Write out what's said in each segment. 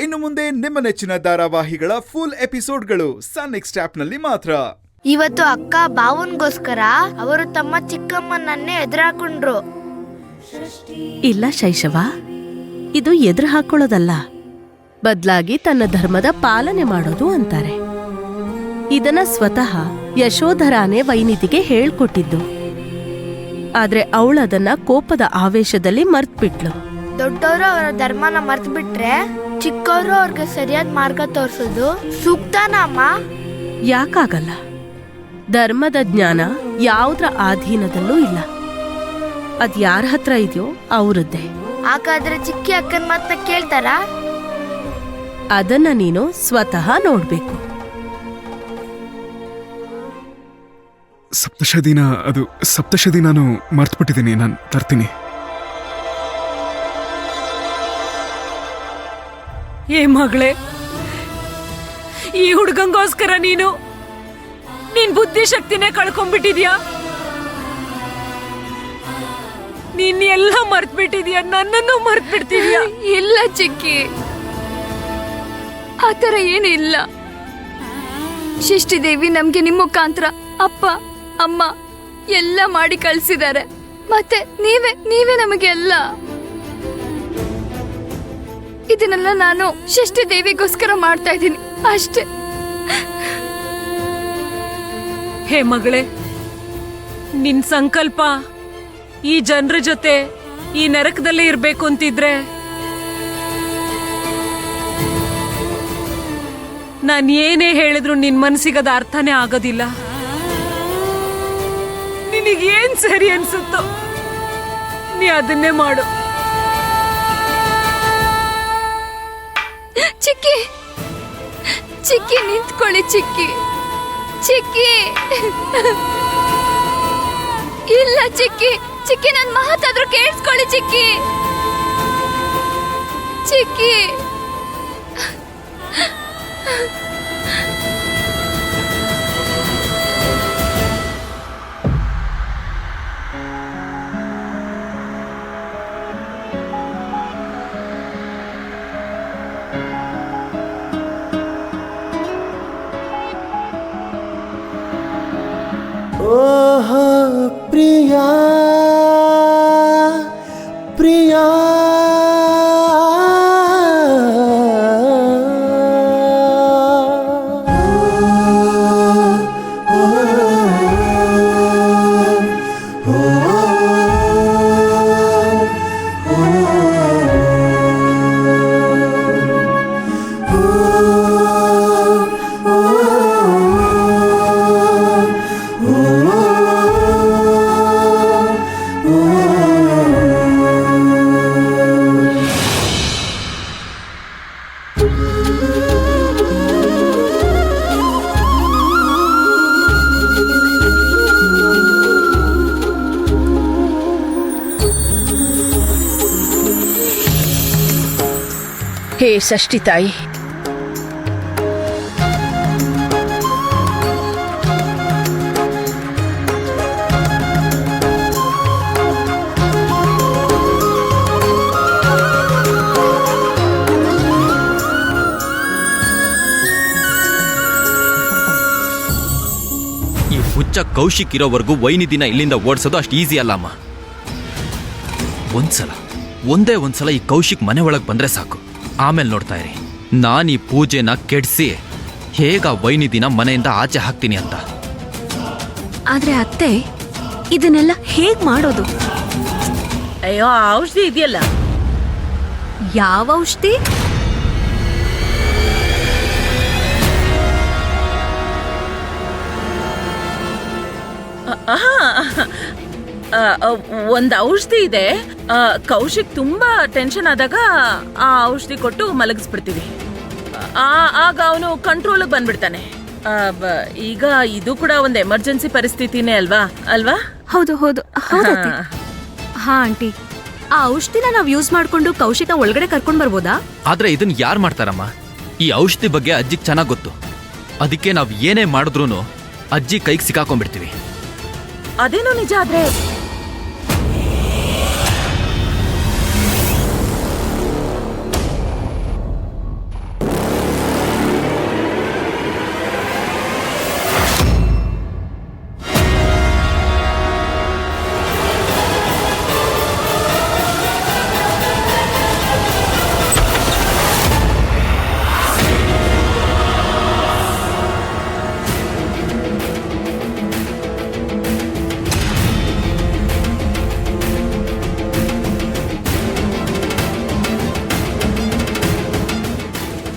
ಇನ್ನು ಮುಂದೆ ನಿಮ್ಮ ನೆಚ್ಚಿನ ಧಾರಾವಾಹಿಗಳ ಫುಲ್ ಎಪಿಸೋಡ್ಗಳು ಸನ್ ನೆಕ್ಸ್ಟ್ ಆಪ್ನಲ್ಲಿ ಮಾತ್ರ. ಇವತ್ತು ಅಕ್ಕ ಬಾವನ್ಗೋಸ್ಕರ ಅವರು ತಮ್ಮ ಚಿಕ್ಕಮ್ಮನನ್ನೇ ಎದುರಾಕೊಂಡ್ರು. ಇಲ್ಲ ಶೈಶವ, ಇದು ಎದುರು ಹಾಕೊಳ್ಳೋದಲ್ಲ, ಬದ್ಲಾಗಿ ತನ್ನ ಧರ್ಮದ ಪಾಲನೆ ಮಾಡೋದು ಅಂತಾರೆ. ಇದನ್ನ ಸ್ವತಃ ಯಶೋಧರಾನೇ ವೈನಿತಿಗೆ ಹೇಳ್ಕೊಟ್ಟಿದ್ದು. ಆದ್ರೆ ಅವಳದನ್ನ ಕೋಪದ ಆವೇಶದಲ್ಲಿ ಮರ್ತ್ಬಿಟ್ಲು. ದೊಡ್ಡವರು ಅವರ ಧರ್ಮನ ಮರ್ತ್ ಬಿಟ್ರೆ ಚಿಕ್ಕವರು ಅವ್ರಿಗೆ ಸರಿಯಾದ ಮಾರ್ಗ ತೋರ್ಸೋದು ಸೂಕ್ತನಾ ಅಮ್ಮ? ಯಾಕಾಗಲ್ಲ? ಧರ್ಮದ ಜ್ಞಾನ ಯಾವುದ್ರ ಆಧೀನದಲ್ಲೂ ಇಲ್ಲ. ಅದ್ ಯಾರ ಹತ್ರ ಇದೆಯೋ ಅವ್ರದ್ದೇ. ಹಾಗಾದ್ರೆ ಚಿಕ್ಕಿ ಅಕ್ಕನ ಮಾತನ್ನ ಕೇಳ್ತಾರ? ಅದನ್ನ ನೀನು ಸ್ವತಃ ನೋಡ್ಬೇಕು. ಸಪ್ತಶದಿ ನಾನು ಮರ್ತ್ಬಿಟ್ಟಿದ್ದೀನಿ, ನಾನು ತರ್ತೀನಿ. ಏ ಮಗಳೇ, ಈ ಹುಡುಗಂಗೋಸ್ಕರ ನೀನ್ ಬುದ್ಧಿಶಕ್ತಿನೇ ಕಳ್ಕೊಂಡ್ಬಿಟ್ಟಿದ್ಯಾ? ನೀನ್ ಎಲ್ಲ ಮರ್ತ್ಬಿಟ್ಟಿದ್ಯಾ, ನನ್ನನ್ನು ಮರ್ತ್ಬಿಡ್ತಿದ್ಯಾ? ಇಲ್ಲ ಚಿಕ್ಕಿ, ಆತರ ಏನಿಲ್ಲ. ಷಷ್ಠಿದೇವಿ ನಮ್ಗೆ ನಿಮ್ಮ ಮುಖಾಂತರ ಅಪ್ಪ ಅಮ್ಮ ಎಲ್ಲ ಮಾಡಿ ಕಳ್ಸಿದ್ದಾರೆ. ಮತ್ತೆ ನೀವೇ ನಮಗೆಲ್ಲ. ಇದನ್ನೆಲ್ಲ ನಾನು ಷಷ್ಠಿದೇವಿಗೋಸ್ಕರ ಮಾಡ್ತಾ ಇದ್ದೀನಿ ಅಷ್ಟೇ. ಹೇ ಮಗಳೇ, ನಿನ್ ಸಂಕಲ್ಪ ಈ ಜನರ ಜೊತೆ ಈ ನರಕದಲ್ಲೇ ಇರ್ಬೇಕು ಅಂತಿದ್ರೆ ನಾನ್ ಏನೇ ಹೇಳಿದ್ರು ನಿನ್ ಮನಸ್ಸಿಗದ ಅರ್ಥನೇ ಆಗೋದಿಲ್ಲ. ನಿನಗೇನ್ ಸರಿ ಅನ್ಸುತ್ತೋ ನೀ ಅದನ್ನೇ ಮಾಡು. ಚಿಕ್ಕಿ ಚಿಕ್ಕಿ ನಿಂತ್ಕೊಳ್ಳಿ ಚಿಕ್ಕಿ. ಚಿಕ್ಕಿ ಇಲ್ಲ ಚಿಕ್ಕಿ, ಚಿಕ್ಕಿ ನನ್ ಮಾತಾದ್ರೂ ಕೇಳಿಸ್ಕೊಳ್ಳಿ ಚಿಕ್ಕಿ. ಚಿಕ್ಕಿ ಓಹೋ ಪ್ರಿಯಾ ಪ್ರಿಯಾ, ಹೇ ಷಷ್ಠಿ ತಾಯಿ, ಈ ಹುಚ್ಚ ಕೌಶಿಕ್ ಇರೋವರೆಗೂ ವೈನಿದಿನ ಇಲ್ಲಿಂದ ಓಡಿಸೋದು ಅಷ್ಟು ಈಸಿ ಅಲ್ಲಮ್ಮ. ಒಂದೇ ಒಂದ್ಸಲ ಈ ಕೌಶಿಕ್ ಮನೆ ಒಳಗೆ ಬಂದ್ರೆ ಸಾಕು. ಆಮೇಲೆ ನೋಡ್ತಾ ಇರಿ, ನಾನು ಈ ಪೂಜೆನ ಕೆಡಿಸಿ ಹೇಗ ವೈನಿದಿನ ಮನೆಯಿಂದ ಆಚೆ ಹಾಕ್ತೀನಿ ಅಂತ. ಆದ್ರೆ ಅತ್ತೆ, ಇದನ್ನೆಲ್ಲ ಹೇಗ್ ಮಾಡೋದು? ಅಯ್ಯೋ, ಔಷಧಿ ಇದೆಯಲ್ಲ. ಯಾವ ಔಷಧಿ? ಒಂದು ಔಷಧಿ ಇದೆ. ಕೌಶಿಕ್ ತುಂಬಾ ಟೆನ್ಷನ್ ಆದಾಗ ಆ ಔಷಧಿ ಕೊಟ್ಟು ಮಲಗಿಸ್ಬಿಡ್ತೀವಿ. ಆಗ ಅವನು ಕಂಟ್ರೋಲ್ ಬಂದ್ಬಿಡ್ತಾನೆ. ಈಗ ಇದು ಕೂಡ ಒಂದು ಎಮರ್ಜೆನ್ಸಿ ಪರಿಸ್ಥಿತಿನೇ ಅಲ್ವಾ? ಹೌದು ಹೌದು. ಹಾ ಆಂಟಿ, ಆ ಔಷಧಿನ ನಾವ್ ಯೂಸ್ ಮಾಡ್ಕೊಂಡು ಕೌಶಿಕ ಒಳಗಡೆ ಕರ್ಕೊಂಡ್ ಬರ್ಬೋದಾ? ಆದ್ರೆ ಇದನ್ನ ಯಾರು ಮಾಡ್ತಾರಮ್ಮ? ಈ ಔಷಧಿ ಬಗ್ಗೆ ಅಜ್ಜಿಗೆ ಚೆನ್ನಾಗ್ ಗೊತ್ತು. ಅದಕ್ಕೆ ನಾವ್ ಏನೇ ಮಾಡಿದ್ರು ಅಜ್ಜಿ ಕೈಗೆ ಸಿಕ್ಕಾಕೊಂಡ್ಬಿಡ್ತೀವಿ. ಅದೇನೋ ನಿಜ. ಆದ್ರೆ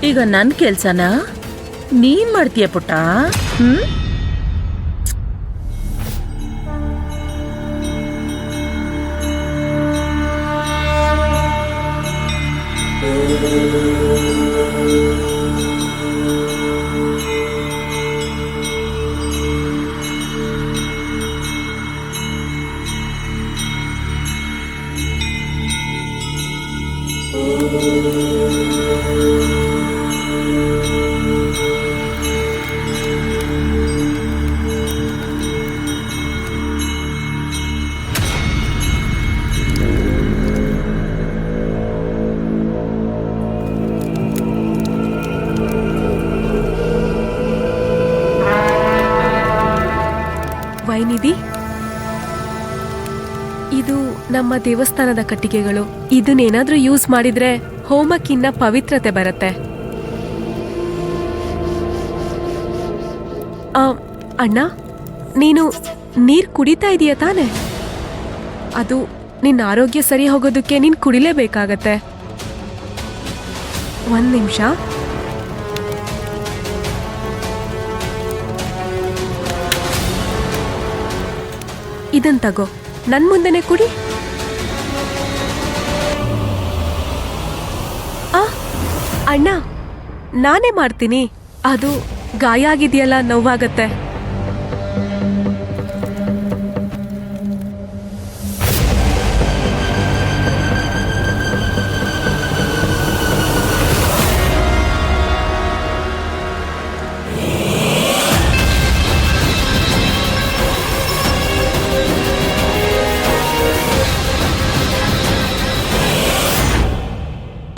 ಈಗ ನನ್ ಕೆಲ್ಸನ ನೀನ್ ಮಾಡ್ತೀಯ ಪುಟ್ಟ. ಹ್ಮ್. ವೈನಿಧಿ, ಇದು ನಮ್ಮ ದೇವಸ್ಥಾನದ ಕಟ್ಟಿಗೆಗಳು. ಇದನ್ನೇನಾದ್ರೂ ಯೂಸ್ ಮಾಡಿದ್ರೆ ಹೋಮಕ್ಕಿನ್ನ ಪವಿತ್ರತೆ ಬರುತ್ತೆ. ಅಣ್ಣ, ನೀನು ನೀರ್ ಕುಡಿತಾ ಇದೀಯ ತಾನೆ? ಅದು ನಿನ್ನ ಆರೋಗ್ಯ ಸರಿ ಹೋಗೋದಕ್ಕೆ ನೀನ್ ಕುಡಿಲೇಬೇಕಾಗತ್ತೆ. 1 ನಿಮಿಷ. ಇದನ್ ತಗೋ, ನನ್ ಮುಂದೆನೆ ಕುಡಿ. ಅಣ್ಣ, ನಾನೇ ಮಾಡ್ತೀನಿ. ಅದು ಗಾಯ ಆಗಿದೆಯಲ್ಲ, ನೋವಾಗತ್ತೆ.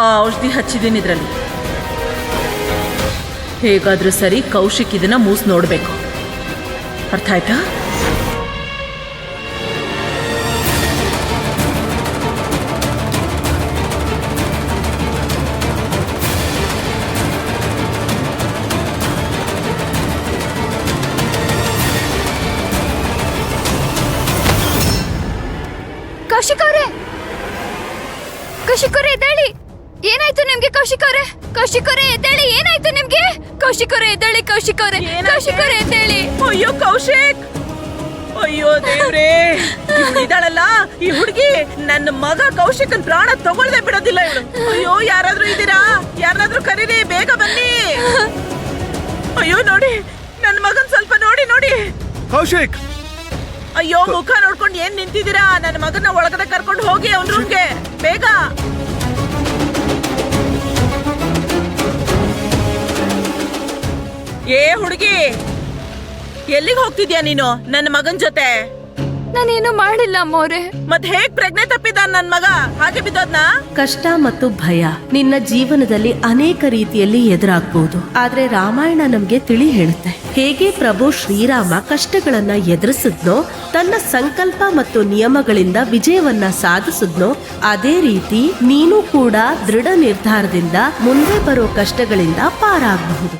ಆ ಔಷಧಿ ಹಚ್ಚಿದ್ದೀನಿ ಇದ್ರಲ್ಲಿ. ಹೇಗಾದ್ರೂ ಸರಿ ಕೌಶಿಕ್ ಇದನ್ನ ಮೂಸ್ ನೋಡ್ಬೇಕು. ಅರ್ಥ ಆಯ್ತಾ? ಕೌಶಿಕ್ ಅವರೇ, ಕೌಶಿಕ್ ಅವರೇ ಎದ್ದೇಳಿ. ಏನಾಯ್ತು ನಿಮ್ಗೆ ಕೌಶಿಕ್ ಅವರೇ? ಕೌಶಿಕ್ ಅವರೇ ಎದ್ದೇಳಿ, ಏನಾಯ್ತು ನಿಮ್ಗೆ? ಕೌಶಿಕ್ ಅವರೇ ಎದ್ದೇಳಿ, ಕೌಶಿಕ್ ಅವರೇ, ಕೌಶಿಕ್ ಅವರೇ ಎದ್ದೇಳಿ. ಅಯ್ಯೋ ಕೌಶಿಕ್, ಅಯ್ಯೋ ದೇವ್ರೇ, ಇದಾಳಲ್ಲ ಈ ಹುಡುಗಿ, ನನ್ನ ಮಗ ಕೌಶಿಕನ್ ಪ್ರಾಣ ತಗೊಳ್ದೆ ಬಿಡೋದಿಲ್ಲ ಇವಳು. ಅಯ್ಯೋ, ಯಾರಾದ್ರೂ ಇದ್ದೀರಾ? ಯಾರಾದ್ರೂ ಕರೀರಿ, ಬೇಗ ಬನ್ನಿ. ಅಯ್ಯೋ ನೋಡಿ, ನನ್ನ ಮಗನ್ ಸ್ವಲ್ಪ ನೋಡಿ ನೋಡಿ. ಕೌಶಿಕ್, ಅಯ್ಯೋ, ಮುಖ ನೋಡ್ಕೊಂಡು ಏನ್ ನಿಂತಿದ್ದೀರಾ? ನನ್ನ ಮಗನ ಒಳಗಡೆ ಕರ್ಕೊಂಡು ಹೋಗಿ ಅವ್ನ ರೂಮ್ಗೆ ಬೇಗ. ಏ ಹುಡುಗಿ, ಎಲ್ಲಿಗೆ ಹೋಗ್ತಿದ್ಯಾ ನೀನು ನನ್ನ ಮಗನ್ ಜೊತೆ? ನಾನೇನು ಮಾಡಿಲ್ಲ ಅಮ್ಮೋರೆ. ಮತ್ ಹೇಗ್ ಪ್ರಜ್ಞೆ ತಪ್ಪಿದ ನನ್ ಮಗ? ಹಾಗೆ ಬಿದ್ದೋದ್ನಾ? ಕಷ್ಟ ಮತ್ತು ಭಯ ನಿನ್ನ ಜೀವನದಲ್ಲಿ ಅನೇಕ ರೀತಿಯಲ್ಲಿ ಎದುರಾಗಬಹುದು. ಆದ್ರೆ ರಾಮಾಯಣ ನಮ್ಗೆ ತಿಳಿ ಹೇಳುತ್ತೆ, ಹೇಗೆ ಪ್ರಭು ಶ್ರೀರಾಮ ಕಷ್ಟಗಳನ್ನ ಎದುರಿಸಿದ್ನೋ, ತನ್ನ ಸಂಕಲ್ಪ ಮತ್ತು ನಿಯಮಗಳಿಂದ ವಿಜಯವನ್ನ ಸಾಧಿಸಿದ್ನೋ, ಅದೇ ರೀತಿ ನೀನು ಕೂಡ ದೃಢ ನಿರ್ಧಾರದಿಂದ ಮುಂದೆ ಬರೋ ಕಷ್ಟಗಳಿಂದ ಪಾರಾಗಬಹುದು.